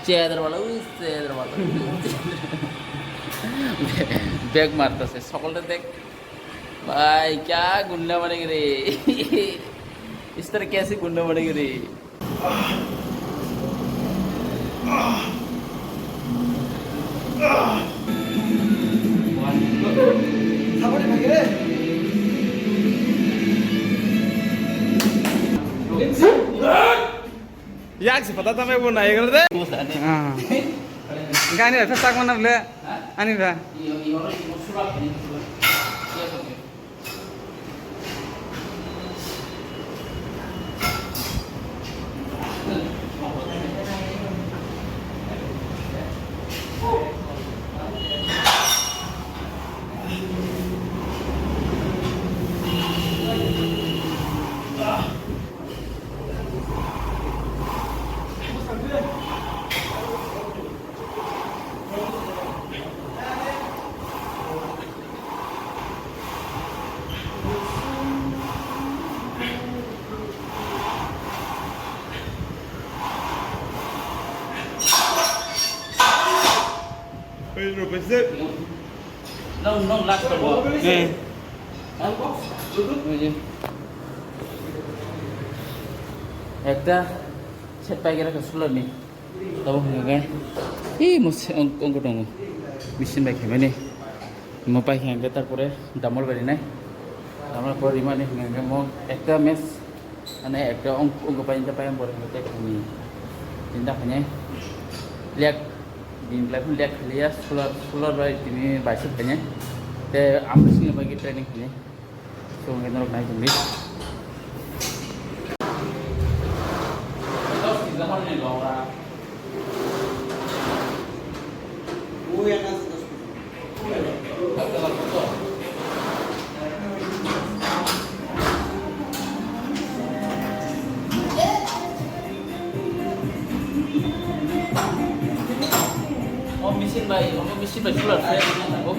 চেয়াদের বলো চেয়াদের বলো बैग मारता से सकलटा देख भाई क्या गुंडा बनेंगे रे इस तरह कैसे गुंडा बनेंगे रे याक से पता था मैं वो नहीं कर दे हाँ गाने ऐसा साग मना ले आनी था nong last कर वो একটা সেট পাই গেলে সুলার নি তবে হয়ে এই মুসে অঙ্ক টঙ্গ মেশিন বাই খেয়ে নি মো পাই খেয়ে তারপরে দামর বাড়ি নাই দামর পর রিমানে খেয়ে মো একটা ম্যাচ মানে একটা অঙ্ক পাই পাই পরে খেয়ে চিন্তা খানে লেখ দিনলাই ফোন লেখ খেলিয়া স্কুলৰ বাই তিনি বাইছত খানে তে আমি সিনে বাকি ট্রেনিং খানে সঙ্গে ধরো নাই তুমি mesin bay sular saya aku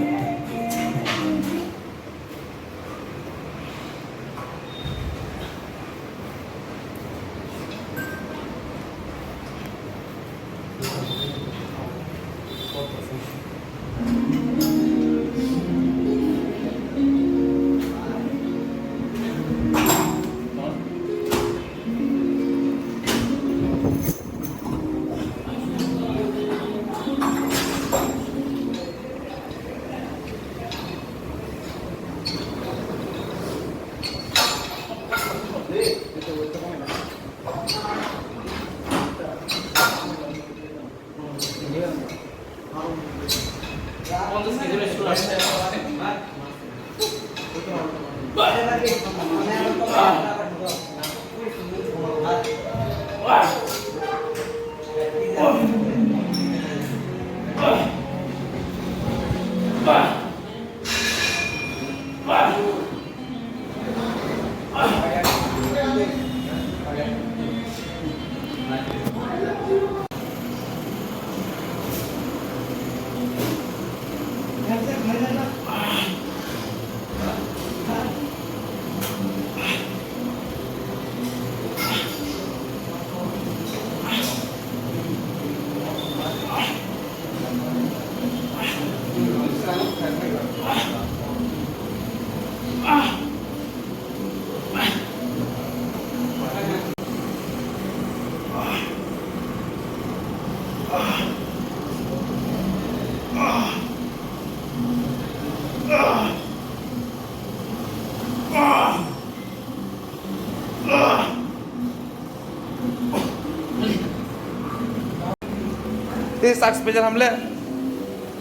ये साग स्पेशल हमले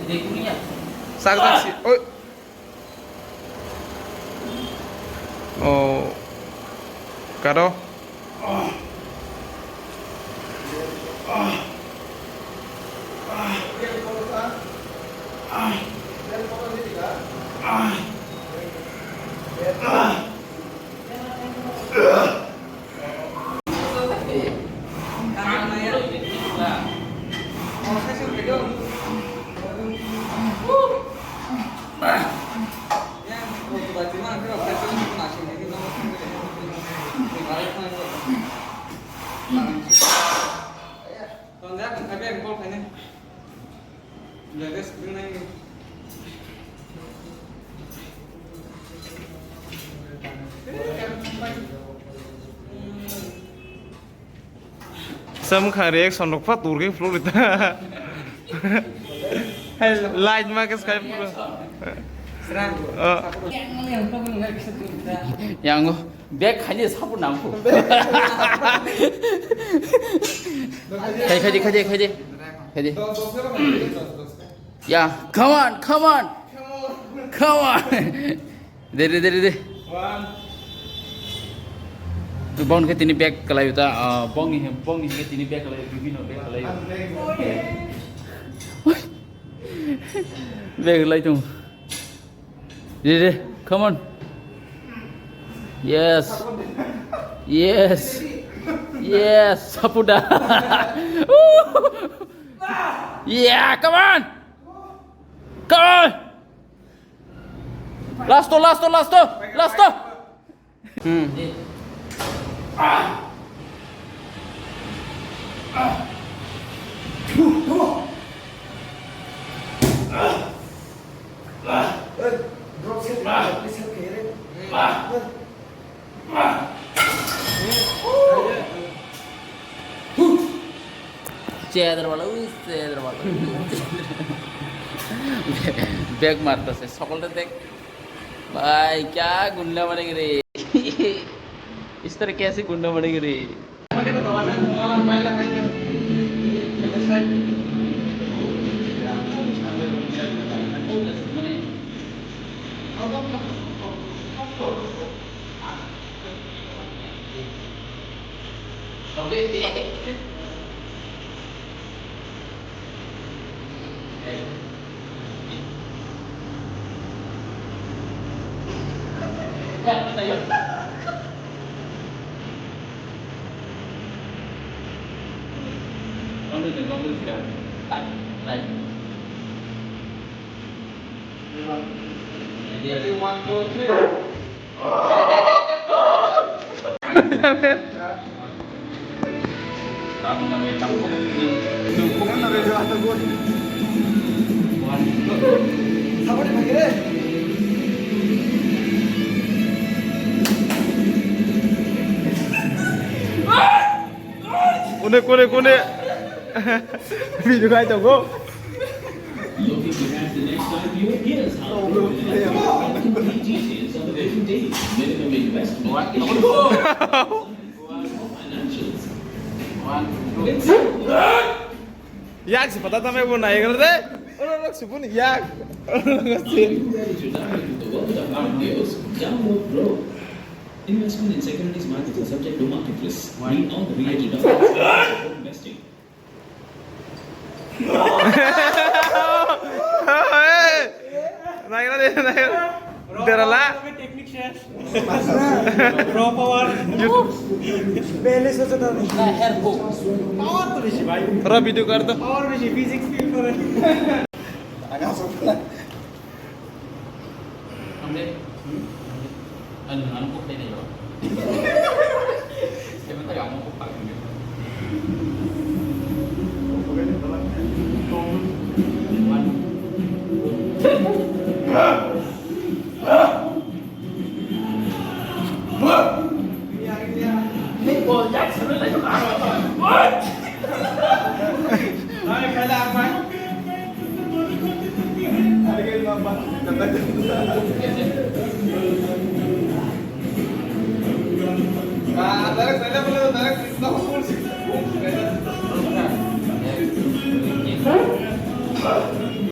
देखूंगी साग दासी ओ ओ करो yang bol kayaknya. Ya guys, ini. Sam khare reaction rok fatur ke flow itu. Hey, line ma ke Skype pro. Serang. Yang bag hanya sapu nampu. Kaji. Ya, come on. Dede. Tu bong ke tini bag kalau itu bong ni ke tini bag kalau bibino bag kalau itu. Bag kalau itu. Dede, come on. Yes, sapu dah. Yeah, come on. Last. Cedera वाला bag मारता से सकल देख भाई क्या गुंडा बनेंगे रे इस तरह कैसे गुंडा बनेंगे रे Kone video kai tau go Looking to have the next IPO? Here's how details on the different days. Minimum investment. Financials. Yak sih pata tamai वो नहीं कर दे orang orang sebut yak orang Are you ready to dive into the world of IPOs? Download Bro. Investment in securities markets are subject to market risks. Read all the related documents before investing. नहीं तेरा ला रो power पहले सोचा था power तो बेसी भाई र video कर दो पावर बेसी फिजिक्स फील करे आगा सोचा हमने अनु को नहीं हो ये मतलब हम को पाक में Ada